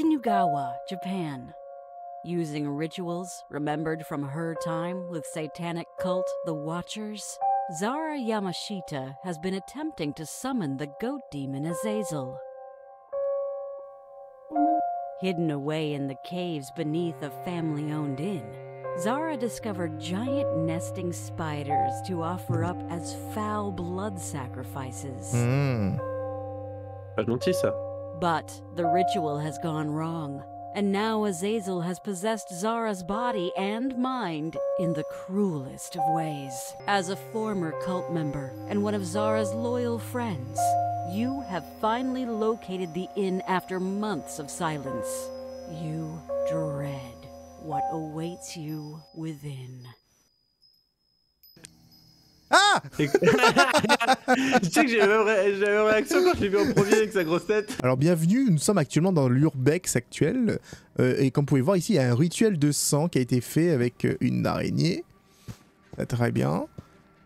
Kinugawa, Japan. Using rituals remembered from her time with satanic cult The Watchers, Zara Yamashita has been attempting to summon the goat demon Azazel. Hidden away in the caves beneath a family-owned inn, Zara discovered giant nesting spiders to offer up as foul blood sacrifices. Pas gentil ça. But the ritual has gone wrong, and now Azazel has possessed Zara's body and mind in the cruelest of ways. As a former cult member and one of Zara's loyal friends, you have finally located the inn after months of silence. You dread what awaits you within. Ah Je sais que j'ai la même réaction quand je l'ai vu en premier avec sa grosse tête. Alors bienvenue, nous sommes actuellement dans l'urbex actuel. Et comme vous pouvez voir ici, il y a un rituel de sang qui a été fait avec une araignée. Très bien.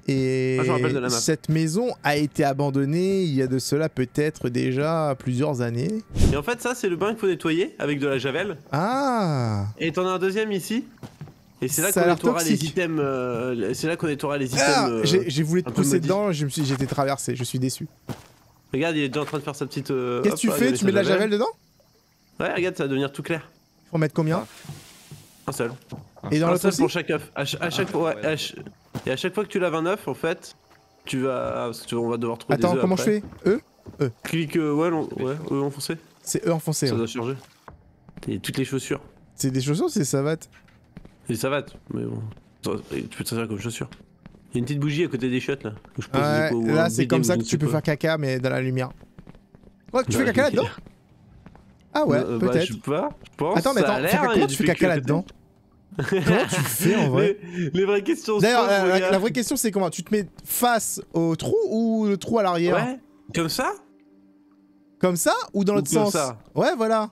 Et je me rappelle de la map. Cette maison a été abandonnée il y a de cela peut-être déjà plusieurs années. Et en fait ça c'est le bain qu'il faut nettoyer avec de la javel. Ah. Et t'en as un deuxième ici. Et c'est là Ça a qu'on l'air nettoiera les toxique. items. C'est là qu'on nettoiera les Ah, items. j'ai voulu te un peu pousser maudits. dedans, j'ai été traversé, je suis déçu. Regarde, il est déjà en train de faire sa petite. Qu'est-ce que tu fais? Tu mets de la javel dedans? Ouais, regarde, ça va devenir tout clair. Faut en mettre combien? Un seul. Et dans Un l'autre seul aussi? pour chaque œuf. À chaque fois, ouais, et à chaque fois que tu laves un œuf, en fait, tu vas. Parce qu'on va devoir trouver des Attends, œufs comment après. je fais? Clique, ouais, enfoncé. C'est enfoncé. Ça Ouais. doit changer. Et toutes les chaussures. C'est des chaussures ou c'est savates? Et ça va, mais bon. Tu peux te servir comme chaussure. Il y a une petite bougie à côté des chiottes là. Où je pose Ouais, des- ou là un c'est BD comme ou ça je que ne tu sais peux quoi. faire caca mais dans la lumière. Ouais, tu fais Ouais, caca ok. là-dedans? Ah ouais, Bah, peut-être. je sais pas, je pense. Attends, mais ça a attends, l'air, hein, il y comment a tu du fais PQ caca à côté. là-dedans? Comment tu fais en vrai? Les vraies questions se D'ailleurs, posent, mon gars. la vraie question c'est comment? Tu te mets face au trou ou le trou à l'arrière? Ouais, comme ça? Comme ça ou dans Ou l'autre comme sens? ça. Ouais, voilà.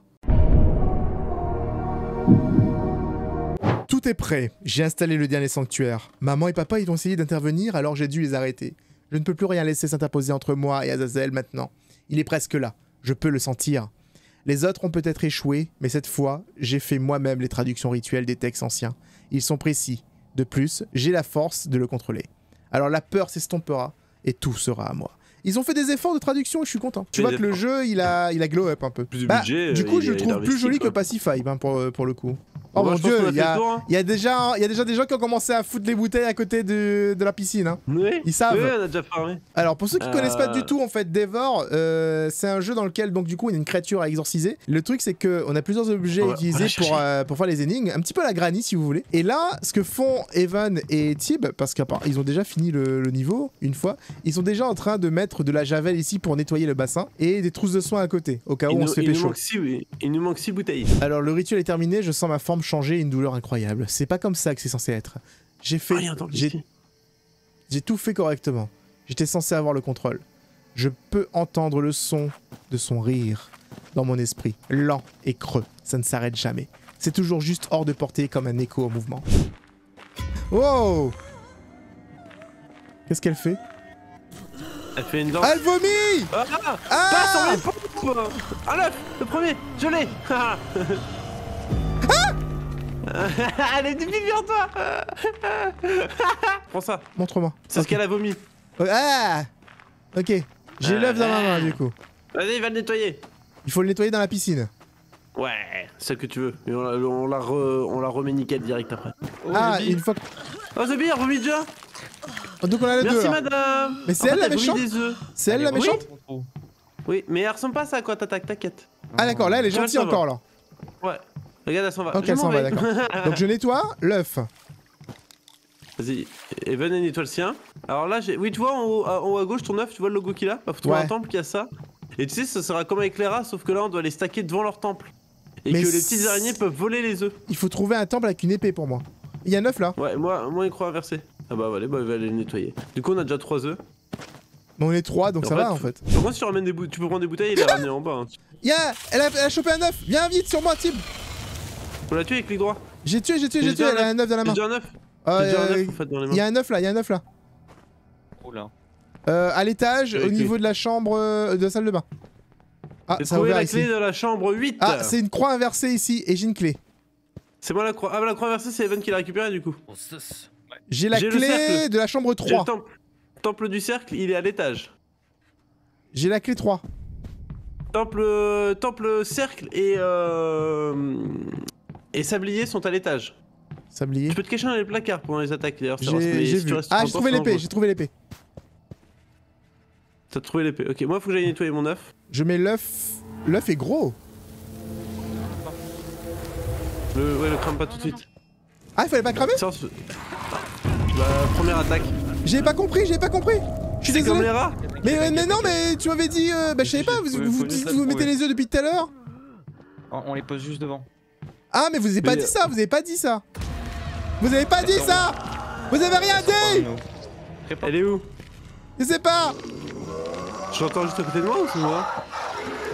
Tout est prêt. J'ai installé le dernier sanctuaire. Maman et papa ils ont essayé d'intervenir alors j'ai dû les arrêter. Je ne peux plus rien laisser s'interposer entre moi et Azazel maintenant. Il est presque là. Je peux le sentir. Les autres ont peut-être échoué, mais cette fois, j'ai fait moi-même les traductions rituelles des textes anciens. Ils sont précis. De plus, j'ai la force de le contrôler. Alors la peur s'estompera et tout sera à moi. Ils ont fait des efforts de traduction et je suis content. Tu vois que le jeu, il a glow up un peu. Plus de budget, du coup, il je a le trouve plus investi, joli quoi. que Pacify hein, pour le coup. Oh Moi, mon je pense dieu, qu'on a il fait le tour, hein. y a déjà des gens qui ont commencé à foutre les bouteilles à côté de la piscine. Hein. Oui, Ils savent. oui, on a déjà parlé. Alors pour ceux qui connaissent pas du tout en fait Devour, c'est un jeu dans lequel donc du coup il y a une créature à exorciser. Le truc c'est que on a plusieurs objets à utiliser pour faire les énigmes, un petit peu à la Granny si vous voulez. Et là, ce que font Evan et Tib, parce qu'ils ont déjà fini le niveau une fois, ils sont déjà en train de mettre de la javel ici pour nettoyer le bassin et des trousses de soins à côté au cas où on se fait pécho. Il nous manque 6 bouteilles. Alors le rituel est terminé, je sens ma forme changer et une douleur incroyable. C'est pas comme ça que c'est censé être. J'ai fait, Rien dans le ici. j'ai tout fait correctement. J'étais censé avoir le contrôle. Je peux entendre le son de son rire dans mon esprit, lent et creux. Ça ne s'arrête jamais. C'est toujours juste hors de portée comme un écho au mouvement. Wow! Qu'est-ce qu'elle fait? Elle fait une danse. Elle vomit! Ah, Passe en même pompe. Un œuf, le premier, je l'ai. Allez, du vite vers toi. Prends ça, Montre-moi. c'est ce qu'elle a vomi. Ah! Ok. J'ai l'œuf dans ma main du coup. Vas-y, va le nettoyer. Il faut le nettoyer dans la piscine. Ouais, celle que tu veux. Et on la remet nickel direct après. Oh, Ah, Zébi. une fois que... Oh, Zébi, elle vomit déjà. Donc on a les deux. Merci, alors. madame. Mais c'est En elle, fait, la vomit méchante des œufs. C'est elle la Oui. méchante? Oui, mais elle ressemble pas à ça, quoi, t'inquiète. Ah d'accord, là elle est Tu vois, gentille ça va. encore là. Ouais. Regarde, elle s'en va. Ok, Je elle m'en s'en va, vais. d'accord. Donc je nettoie l'œuf. Vas-y, Evan et nettoie le sien. Alors là, oui, tu vois en haut à gauche ton œuf, tu vois le logo qu'il a? Bah, faut trouver Ouais. un temple qui a ça. Et tu sais, ça sera comme avec les rats, sauf que là, on doit les stacker devant leur temple. Et Mais que les petites araignées peuvent voler les œufs. Il faut trouver un temple avec une épée pour moi. Il y a un œuf là. Ouais, moi, il croit inversé. Ah bah, allez, bah, il va aller le nettoyer. Du coup, on a déjà 3 œufs. Mais on est 3 donc ça va en fait. Par contre, si tu ramènes des tu peux prendre des bouteilles et les ramener en bas. Hein. Elle a chopé un œuf. Viens vite sur moi, Tib. On l'a tué avec clic droit. J'ai tué. Elle a un œuf dans la main. J'ai déjà un œuf. J'ai déjà un œuf en fait dans les mains. Il y a un œuf là. Oula. À l'étage, au Ok. niveau de la chambre, de la salle de bain. Ah, J'ai ça a trouvé ouvert la clé ici. de la chambre 8. Ah, c'est une croix inversée ici et j'ai une clé. C'est moi la croix. Ah, bah, la croix inversée, c'est Evan qui l'a récupérée du coup. J'ai la J'ai le clé cercle. de la chambre J'ai le 3. temple du cercle, il est à l'étage. J'ai la clé 3. Temple cercle et sablier sont à l'étage. Sablier. Tu peux te cacher dans les placards pendant les attaques d'ailleurs. J'ai vu. Ah, j'ai trouvé l'épée, j'ai trouvé l'épée. T'as trouvé l'épée. Ok, moi faut que j'aille nettoyer mon œuf. Je mets l'œuf. L'œuf est gros. Ouais, le crame pas tout de suite. Ah, il fallait pas cramer? La première attaque. J'ai pas compris, j'ai pas compris. Je suis C'est comme désolé. les rats. Mais non, mais tu m'avais dit. Bah, je savais pas, vous mettez les œufs depuis tout à l'heure. On les pose juste devant. Ah, mais vous avez pas dit ça, vous avez pas dit ça. Vous avez pas dit ça. Vous avez rien dit. Elle est où? Je sais pas. Je l'entends juste à côté de moi ou c'est moi?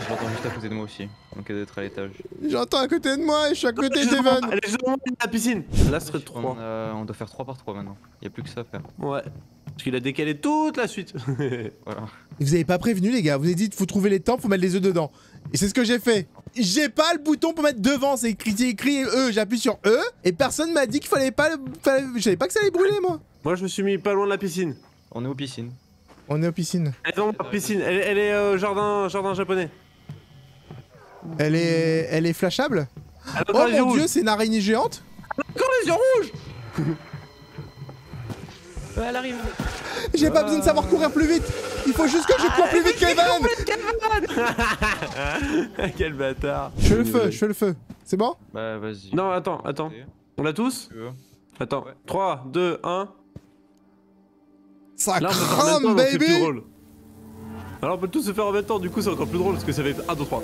Je l'entends juste à côté de moi aussi. Donc elle doit être à l'étage. J'entends à côté de moi et je suis à côté d'Evan. Elle est juste devant la piscine. Là, ce serait 3. On doit faire 3 par 3 maintenant. Y'a plus que ça à faire. Ouais. Parce qu'il a décalé toute la suite. Voilà. Vous avez pas prévenu les gars, vous avez dit faut trouver les temps, faut mettre les œufs dedans. Et c'est ce que j'ai fait. J'ai pas le bouton pour mettre devant, c'est écrit E, j'appuie sur E et personne m'a dit qu'il fallait pas je savais pas que ça allait brûler moi. Moi, je me suis mis pas loin de la piscine. On est aux piscines. On est aux piscines. Elle est dans la piscine, elle est jardin japonais. Elle est flashable. Elle a Oh encore les yeux mon dieu, rouges. c'est une araignée géante. Encore les yeux rouges. Elle arrive. J'ai pas besoin de savoir courir plus vite. Il faut juste que je cours plus vite qu'Evan. Quel bâtard. Je fais le feu. C'est bon? Bah vas-y. Non, attends. On l'a tous? Attends. Ouais. 3, 2, 1. Ça Là, on peut faire en même temps, crame donc c'est plus baby. drôle. Alors, on peut tous se faire en même temps, du coup, c'est encore plus drôle parce que ça fait 1, 2, 3.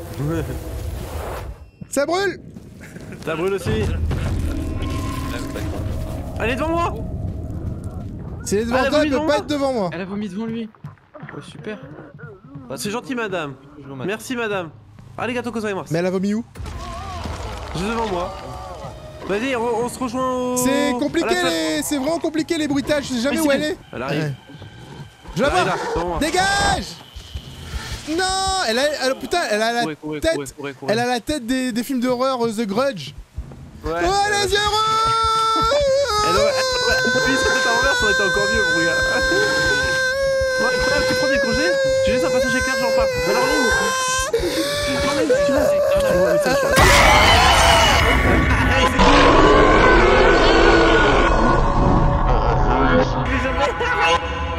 Ça brûle. Ça brûle aussi. Elle est devant moi. Si elle est devant Ah, elle a toi, elle vomi peut devant pas moi. être devant moi. Elle a vomi devant lui. Oh super. C'est gentil, madame. Merci, madame. Allez, gâteau, moi. Mais elle a vomi où? Juste devant moi. Vas-y, on se rejoint au... C'est à la compliqué fête. c'est vraiment compliqué les bruitages, je sais jamais Ici. où elle est. Elle arrive. Ouais. Je la Elle est vois. là, devant moi. Dégage. Non, putain, elle a la tête. Elle a la tête des films d'horreur The Grudge. Ouais. Oh les yeux rouges. Elle appuie sur tête à l'envers, ça aurait été encore mieux, mon gars. Bon, incroyable, tu prends des congés, tu laisses un passage éclair, j'en parle. Alors, ligne. Tu vas.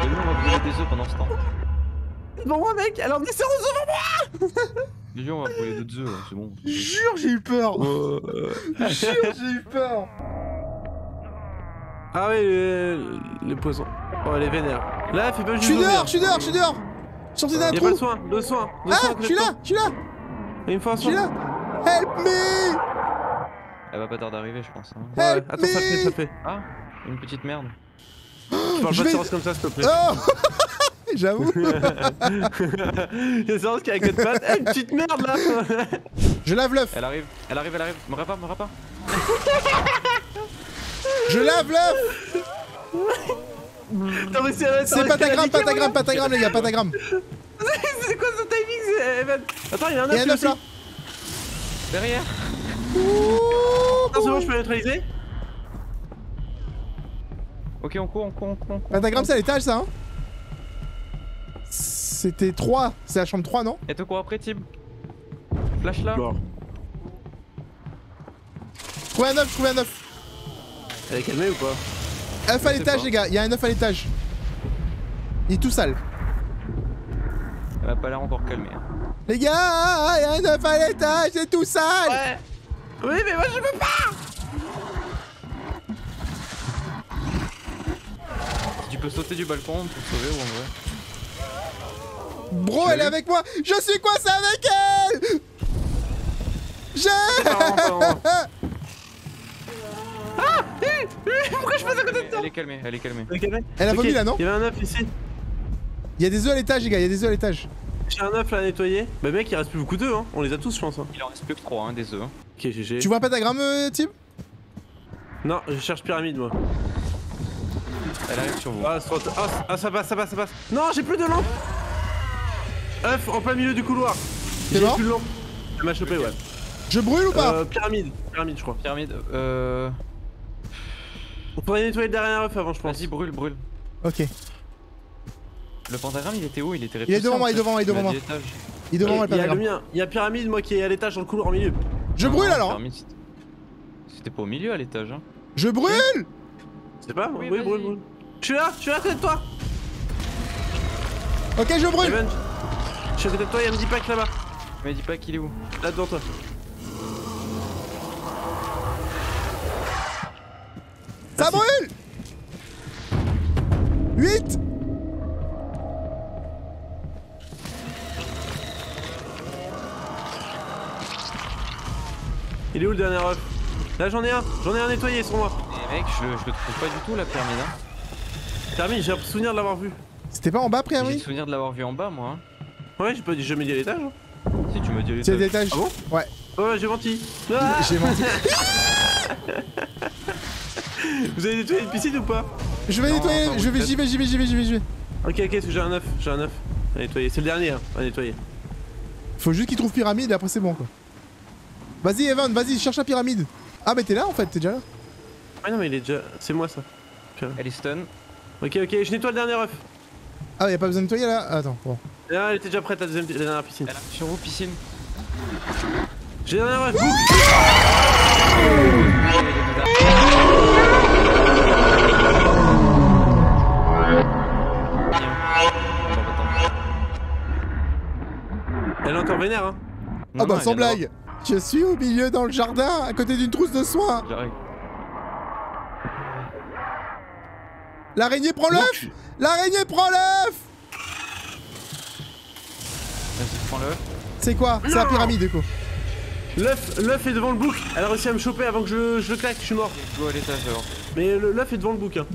Et nous on va brûler des œufs pendant ce temps. Bon, moi, mec, alors dis c'est rose devant moi. Les on va brûler d'autres œufs, c'est bon. Jure, j'ai eu peur. Jure, j'ai eu peur. Ah oui, les poisons. Oh, elle est vénère. Là, elle fait pas Je juste suis vomir. dehors, je suis dehors, je suis dehors. Sortez d'un Y'a trou. pas de soin, de soin. Ah, je suis là, je suis là, Il me faut un je suis soin. là. Help me. Elle va pas tarder d'arriver je pense. Hein. Ouais, Help attends, ça le fait, ça me. le fait. Ah, une petite merde. Tu parles Je pas de vais- Séros comme ça, s'il te plaît. Oh. J'avoue. Y'a Séros qui a 4 pattes. Eh, une petite merde là. Je lave l'œuf. Elle arrive. M'aurait pas. Je lave l'œuf. T'as réussi à C'est patagramme les gars, patagramme. C'est quoi ce timing, Evan? Attends, il y a un Il y a un œuf œuf là. Derrière. Attends, c'est bon, je peux neutraliser? Ok, on court. Pentagramme, c'est à l'étage ça, hein. C'était 3, c'est la chambre 3, non? Et te cours après, Tib. Flash là. Bon. Trouvez un œuf, Elle est calmée ou pas? œuf à sais l'étage pas. les gars, il y a un œuf à l'étage. Il est tout sale. Elle va pas l'air encore calmée. Hein. Les gars, il y a un œuf à l'étage, c'est tout sale. Ouais. Oui, mais moi je peux pas. Tu peux sauter du balcon pour te sauver ou en vrai. Bro, elle est avec moi. Je suis coincé avec elle. Pourquoi je passe à côté de toi? Elle est calmée. Elle est calmée? Elle a Ok, vomi là, non? Il y avait un œuf ici. Il y a des œufs à l'étage les gars, il y a des œufs à l'étage. J'ai un œuf là à nettoyer. Bah mec, il reste plus beaucoup d'œufs, hein. On les a tous, je pense. Hein. Il en reste plus que 3 hein, des œufs. Ok, GG. Tu vois un pentagramme, Tim? Non, je cherche pyramide moi. Elle arrive sur vous. Ah, ça passe. Non, j'ai plus de lampe. œuf en plein milieu du couloir. T'es mort? Plus long. Elle m'a chopé, ouais. Je brûle ou pas? Pyramide, je crois. Pyramide, On pourrait nettoyer le dernier œuf avant, je pense. Vas-y, brûle. Ok. Le pentagramme, il était où? Il était Il est devant moi, il est devant moi, il est devant moi. Il est devant moi le Il y a le pentagramme. mien, il y a pyramide, moi qui est à l'étage dans le couloir en milieu. Je brûle alors. C'était pas au milieu à l'étage, hein. Je brûle. C'est pas? Oui, Oui, vas-y. brûle. Je suis là à côté de toi. Ok, je brûle. Evan, je suis à côté de toi, il y a un petit pack là-bas. Mais dis pas qu'il est où? Là devant toi. Ça brûle. 8. Il est où le dernier œuf? Là j'en ai un nettoyé sur moi. Eh mec, je le trouve pas du tout la pyramide, hein. Pyramide, j'ai souvenir de l'avoir vu. C'était pas en bas, J'ai le Pyramide? souvenir de l'avoir vu en bas, moi. Hein. Ouais, j'ai pas dit jamais dit à l'étage. Hein. Si tu me dis à C'est l'étage. l'étage. Ah bon? Ouais, Ouais, j'ai menti. Ah, j'ai menti. vous avez nettoyé une piscine ou pas? Je vais Non, nettoyer, pas j'y vais. Ok, parce que j'ai un œuf, à nettoyer. C'est le dernier hein, à nettoyer. Faut juste qu'il trouve pyramide et après c'est bon quoi. Vas-y Evan, vas-y, cherche la pyramide. Ah mais t'es là en fait, t'es déjà là. Ah non mais il est déjà... C'est moi ça. Elle est stun. Ok, je nettoie le dernier œuf. Ah y'a pas besoin de nettoyer là. Attends, bon. Là, elle était déjà prête la dernière piscine. Elle a sur où, piscine? J'ai le dernier œuf, bouc. Elle est encore vénère hein. Ah bah sans blague. Je suis au milieu dans le jardin, à côté d'une trousse de soins. J'arrive. L'araignée prend l'œuf. L'araignée prend l'œuf. Vas-y, prends-le. C'est quoi? C'est la pyramide du coup. L'œuf est devant le bouc. Elle a réussi à me choper avant que je le claque, je suis mort. Go à l'étage alors. Mais l'œuf est devant le bouc hein.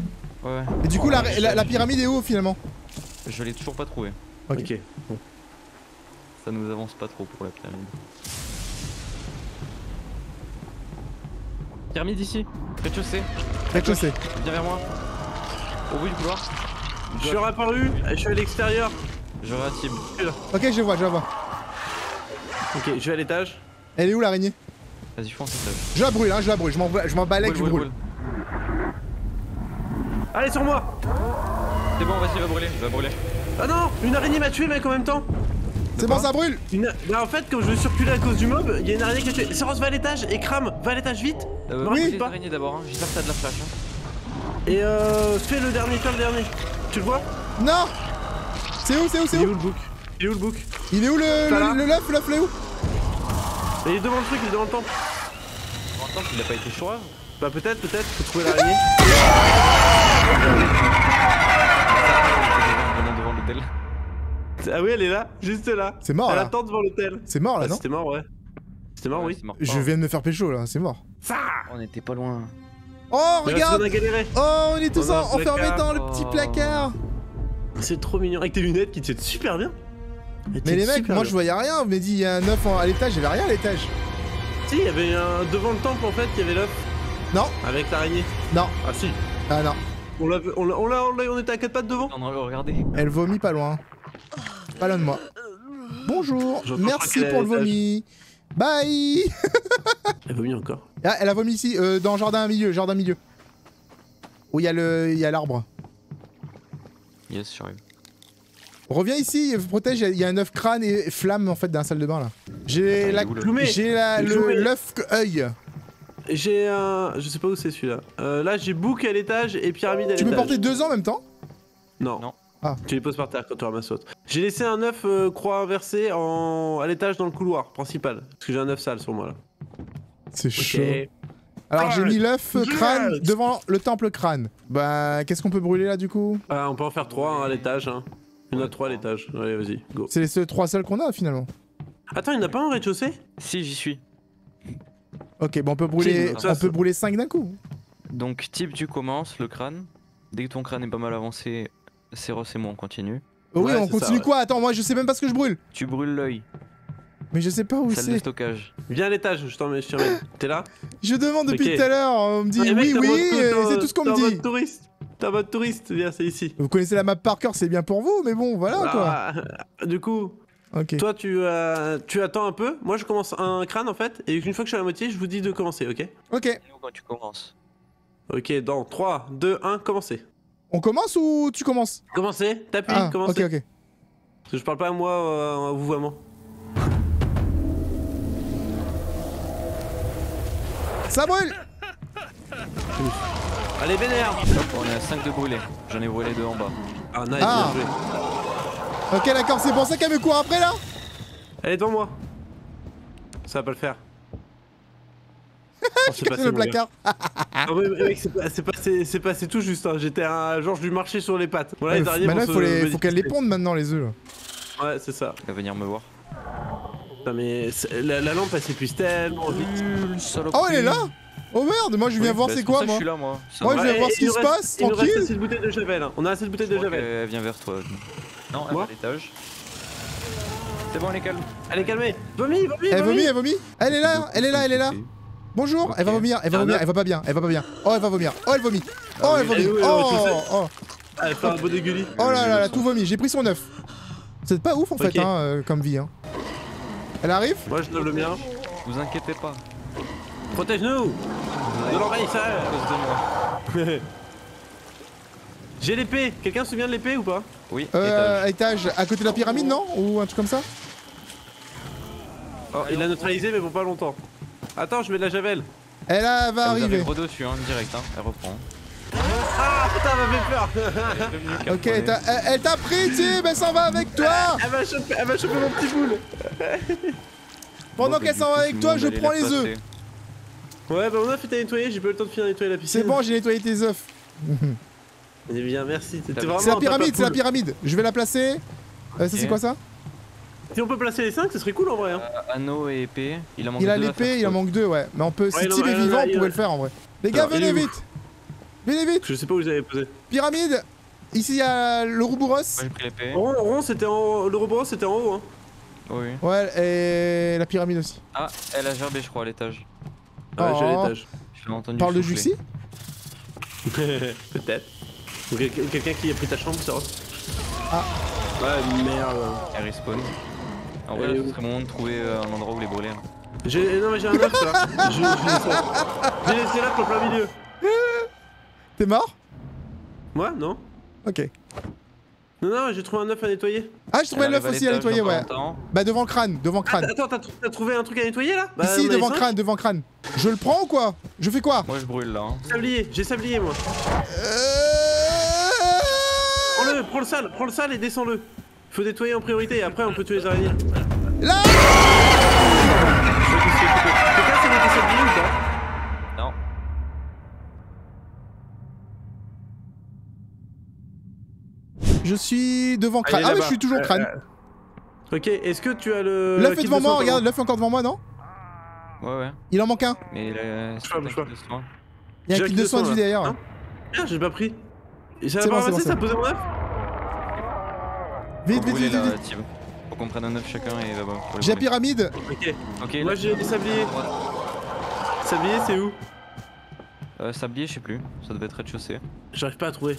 Ouais. Et du coup la pyramide est où finalement? Je l'ai toujours pas trouvé. Ok. Ça nous avance pas trop pour la pyramide. Pyramide ici. Rez-de-chaussée. Rez-de-chaussée. Viens vers moi. Au bout du couloir. Je suis réapparu, je suis à l'extérieur. Je réactive. Ok, je vois. Ok, je vais à l'étage. Elle est où l'araignée? Vas-y, fonce l'étage. Je la brûle, je m'en balèque, je brûle. Allez sur moi. C'est bon, vas-y, va brûler. Ah non, une araignée m'a tué mec en même temps. C'est bon, ça brûle. Bah en fait, comme je veux circuler à cause du mob, il y a une araignée qui a tué. Seros, va à l'étage et crame, va à l'étage vite. Oui, les araignées d'abord, hein. J'espère que t'as de la flash. Hein. Et fais le dernier, Tu le vois? Non. C'est où? Il est où le bouc? Il est où l'œuf est où? Il est devant le truc, il est devant le temple. En même temps, il a pas été choureur. Bah peut-être, faut trouver l'araignée. Devant l'hôtel. Ah oui, elle est là, juste là. C'est mort Elle là. attend devant l'hôtel. C'est mort là, non? C'était mort, ouais. C'était mort, oui. C'est mort. Je viens de me faire pécho là, c'est mort. On était pas loin. Oh, Mais regarde! on a galéré. Oh, on est tous On a un enfermés placard. dans le petit placard. C'est trop mignon. Avec tes lunettes qui tiennent super bien. Mais les mecs, moi je voyais rien. Vous m'avez dit il y a un œuf à l'étage, j'avais rien à l'étage. Si, il y avait un... devant le temple en fait, il y avait l'œuf. Non, Avec l'araignée. non, Ah si. ah non. On était à 4 pattes devant. On a regardé. Elle vomit pas loin. Pas loin de moi. Bonjour, J'entends merci pas pour le qu'elle est à vomi. Bye. Elle vomit encore. Ah, elle a vomi ici, dans jardin milieu. Où il y a l'arbre. Yes, j'arrive. Reviens ici, protège, il y a un œuf crâne et flamme en fait dans la salle de bain là. J'ai Ah, il est où, le- l'œuf œil. J'ai un... Je sais pas où c'est celui-là. Là j'ai bouc à l'étage et pyramide à l'étage. Tu peux porter 2 ans en même temps? Non. Non. Ah. Tu les poses par terre quand tu ramasses l'autre. J'ai laissé un œuf croix inversée à l'étage dans le couloir principal. Parce que j'ai un œuf sale sur moi là. C'est chaud. Ok. Alors j'ai mis l'œuf crâne Yes. devant le temple crâne. Bah qu'est-ce qu'on peut brûler là du coup? On peut en faire 3 à l'étage. Hein. Il y en a 3 à l'étage. Allez, vas-y, go. C'est les 3 seuls qu'on a finalement. Attends, il n'y en a pas un au rez-de-chaussée? Si, j'y suis. Ok, bon on peut brûler, Si, ça, on peut brûler 5 d'un coup. Donc, type, tu commences le crâne. Dès que ton crâne est pas mal avancé, Céros et moi on continue. Oh oui, Ouais, on c'est continue ça, ouais. quoi? Attends, moi je sais même pas ce que je brûle. Tu brûles l'œil. Mais je sais pas où Salle de c'est. stockage. Viens à l'étage, je t'emmène. T'es là? Je demande depuis Ok. tout à l'heure, on me dit Ah, mec, oui, oui, t'es en c'est tout ce qu'on t'es en me mode dit. touriste. T'es en mode touriste, viens, c'est ici. Vous connaissez la map par cœur, c'est bien pour vous, mais bon, voilà quoi. Du coup, Ok. Toi, tu attends un peu. Moi, je commence un crâne en fait. Et une fois que je suis à la moitié, je vous dis de commencer, ok? Ok. Quand tu commences. Ok, dans 3, 2, 1, commencez. On commence ou tu commences? Commencez, t'appuies, Ah, commencez. ok, ok. Parce que je parle pas à moi, à vous vraiment. Ça brûle! Allez, vénère! Hop, on est à 5 de brûlés. J'en ai brûlé 2 en bas. Ah, nice, Ah. bien joué. Ok, d'accord, c'est pour ça qu'elle me court après là? Elle est devant moi. Ça va pas le faire. Oh, Je casse le placard. Ah ouais, mec, c'est passé tout juste. Hein. J'étais un genre du marché sur les pattes. Voilà, les araignées Maintenant, vont faut qu'elle les ponde maintenant, les œufs. Là. Ouais, c'est ça. Elle va venir me voir. Putain, mais la lampe elle s'épuise tellement vite. Oh, elle est là? Oh merde, moi je viens voir bah, c'est pour quoi ça que moi? je suis là, moi. Ça Moi va. je viens Ouais, voir et ce qui il nous se reste- passe, Il nous reste tranquille. assez de bouteilles de Javel. Hein. On a assez de bouteilles Je de crois Javel. qu'elle vient vers toi. Non, elle Moi va à l'étage. C'est bon, elle est calme. Allez, calmez. Vomis, vomis, Elle vomit, vomis. elle vomit. Elle est là, elle est là, elle est là. Bonjour, elle va Ok. vomir, elle va vomir, elle va pas bien, elle va pas bien. Oh, elle va vomir, oh, elle vomit. Oh, elle vomit, oui, oui, oh, tu sais. oh. Elle fait un beau dégueulis. Oh là là, là, tout vomi, j'ai pris son œuf. C'est pas ouf en fait, Ok. hein, comme vie. Hein. Elle arrive? Moi je donne le mien. Vous inquiétez pas. Protège-nous de l'envahisseur. À cause de moi. J'ai l'épée. Quelqu'un se souvient de l'épée ou pas? Oui, étage. Étage, à côté de la pyramide, non? Ou un truc comme ça? Oh, il l'a neutralisé mais pour pas longtemps. Attends, je mets de la Javel. Elle va Elle vous avait arriver. gros dessus, hein, direct, hein. Elle reprend. Ah putain, elle m'a fait peur. Ok, elle t'a pris, Tim, elle s'en va avec toi. Elle m'a chopé mon petit boule. Pendant qu'elle s'en va avec toi, je prends les œufs. Ouais, bah mon œuf était nettoyé, j'ai pas eu le temps de finir de nettoyer la piscine. C'est bon, j'ai nettoyé tes œufs. Eh bien, merci. C'était vraiment. C'est la un papa pyramide, c'est la poule. pyramide. Je vais la placer. Ça, c'est quoi ça? Si on peut placer les 5, ce serait cool en vrai. Hein. Anneau et épée. Il en manque Il a deux à l'épée, faire, il en quoi. manque 2, ouais. Mais on peut. Si il en- Tim est vivant, on il- pourrait le faire en vrai. Les gars, Alors, il venez est où? vite. Venez vite. Je sais pas où vous avez posé. Pyramide. Ici, il y a le Rouboros. Moi j'ai pris l'épée. Rond, c'était en haut. Le Roboros c'était en haut. Hein. Oui. Ouais, et la pyramide aussi. Ah, elle a gerbé, je crois, à l'étage. Ouais, j'ai à Oh. l'étage. J'ai entendu. Parle de souffler. Juxi. Peut-être. Ou quelqu'un qui a pris ta chambre, ça va. Ah. Ouais, merde. Elle respawn. En vrai, Elle est ce où serait le moment de trouver un endroit où les brûler. hein. Non, mais j'ai un œuf là. J'ai laissé là pour le plein milieu. T'es mort? Moi, non. Ok. Non, j'ai trouvé un œuf à nettoyer. Ah, je trouvais Elle l'œuf arrive à aussi à l'étage nettoyer, dans pas ouais. longtemps. Bah, devant le crâne, devant le crâne. Attends, t'as trouvé un truc à nettoyer là? Bah, Ici, on a devant les le cinq. crâne, devant le crâne. Je le prends ou quoi? Je fais quoi? Moi je brûle là. hein. Sablier, j'ai sablier moi. Prends le sale et descends-le. Faut nettoyer en priorité et après on peut tuer les araignées. Là! Quelqu'un sait mettre sablier ou pas? Non. Je suis devant Ah, il crâne. est Ah, ouais, là-bas. je suis toujours crâne. Ok, est-ce que tu as le. L'œuf kit est devant de moi, soin regarde, l'œuf est encore devant moi, non? Ouais. Il en manque un. Mais c'est bouge pas. de soin. Il y a J'ai un kit de soin là. du derrière. Hein Ah, j'ai pas pris. Et ça C'est va bon, pas c'est ramasser, bon, ça a posé mon œuf? Vite, Faut vite, brûler vite, là, vite. Tim. Faut qu'on prenne un œuf chacun et là-bas. pour les J'ai la brûler. pyramide. Ok. Ok, Moi là, j'ai des sabliers. Sablier, c'est où? Sablier, je sais plus. Ça devait être rez-de-chaussée. J'arrive pas à trouver.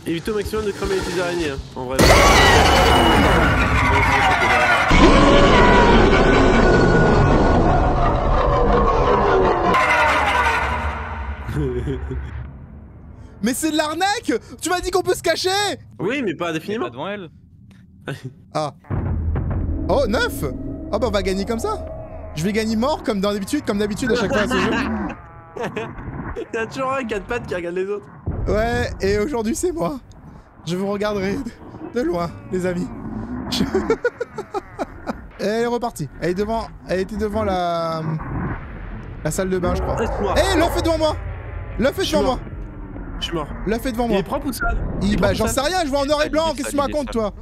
Évitez au maximum de cramer les petites araignées, hein, en vrai. Mais c'est de l'arnaque! Tu m'as dit qu'on peut se cacher! Oui, mais pas Mais indéfiniment. pas devant elle. Ah. Oh, 9! Oh, bah on va gagner comme ça. Je vais gagner mort comme d'habitude à chaque fois à ce jeu. Il y a toujours un 4 pattes qui regarde les autres. Ouais, et aujourd'hui c'est moi. Je vous regarderai de loin, les amis. Elle est repartie. Elle était devant la salle de bain, je crois. Reste-moi. Eh, l'œuf est devant moi! L'œuf est Je suis devant moi! mort. Je suis mort. L'œuf est devant Il moi. est propre ou sale? Bah, est j'en propre sais ou sale? rien, je vois en noir et blanc, Il est qu'est-ce que tu sale, me il est racontes, sale. toi?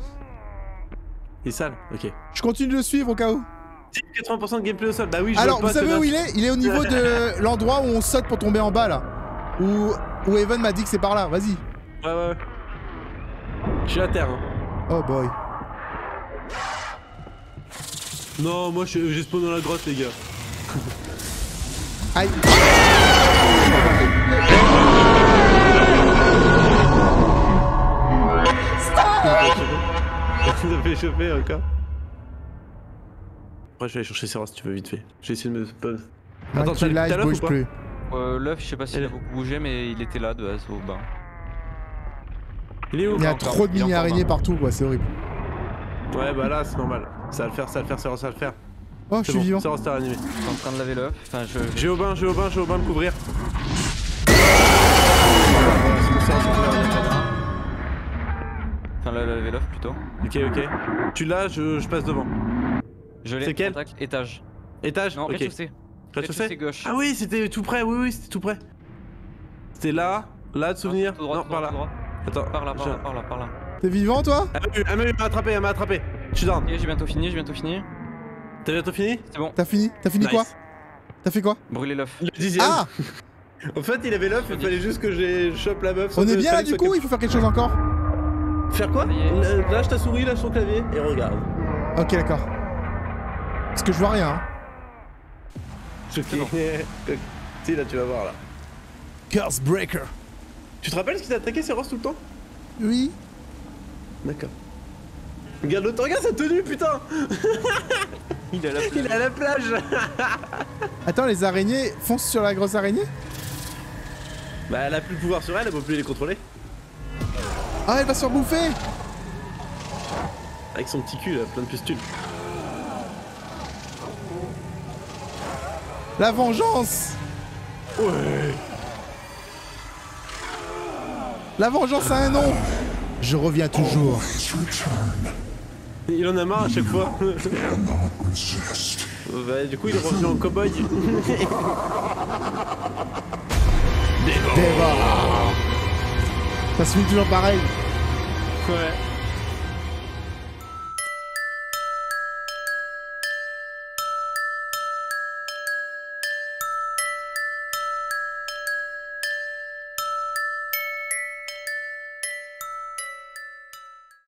Il est sale, ok. Je continue de le suivre au cas où. 80% de gameplay au sol, bah oui, je Alors, vois vous pas savez ce où match. il est? Il est au niveau de l'endroit où on saute pour tomber en bas, là. Où Evan m'a dit que c'est par là, vas-y. Ouais. Je suis à terre, hein. Oh boy. Non, moi j'ai spawn dans la grotte, les gars. Aïe. Ça fait chauffer encore. Après, je vais aller chercher Seros si tu veux, vite fait. J'ai essayé de me. Moi Attends, qui là, t'as je l'œuf bouge ou pas plus. L'œuf, je sais pas s'il a beaucoup bougé, mais il était là de base au bain. Il est où? Il y a encore, trop de il est encore mini-araignées bas. partout, quoi, c'est horrible. Ouais, bah là, c'est normal. Ça va le faire, Seros, ça va le faire. Oh, je C'est suis bon, vivant. Seros, t'es réanimé. Je suis en train de laver l'œuf. Enfin, J'ai au bain, me couvrir. Enfin, laver l'œuf plutôt. Ok. Tu l'as, je passe devant. Je l'ai. C'est quel? Contact, étage. Étage? Non, ok. rez-de-chaussée. Rez-de-chaussée gauche. Ah oui, c'était tout près, oui, c'était tout près. C'était là de souvenir. Tout droit, Non, tout par droit, là. tout droit. Attends, Par là. T'es vivant, toi? Elle m'a attrapé. Je suis down. Ok, j'ai bientôt fini. T'as bientôt fini? C'est bon. T'as fini quoi? Nice. T'as fait quoi? Brûler l'œuf. Le 10ème. Ah! En fait, il avait l'œuf, il fallait juste que je chope la meuf. On est bien là du coup, il faut faire quelque chose encore? Faire quoi? Ça y est. Lâche ta souris, lâche ton clavier et regarde. Ok, d'accord. Parce que je vois rien. Hein. Choqué. Si, là, tu vas voir là. Curse Breaker. Tu te rappelles ce qui t'a attaqué, c'est Ross tout le temps? Oui. D'accord. Regarde l'autre, regarde sa tenue, putain! Il est à la Il est à la plage! Attends, les araignées foncent sur la grosse araignée? Bah, elle a plus le pouvoir sur elle, elle peut plus les contrôler. Ah, elle va se faire bouffer! Avec son petit cul, là, plein de pustules. La vengeance! Ouais! La vengeance a un nom! Je reviens toujours. Il en a marre à chaque fois. Bah, du coup, il est revenu en cow-boy. Dévore! Ça se finit toujours pareil. Ouais.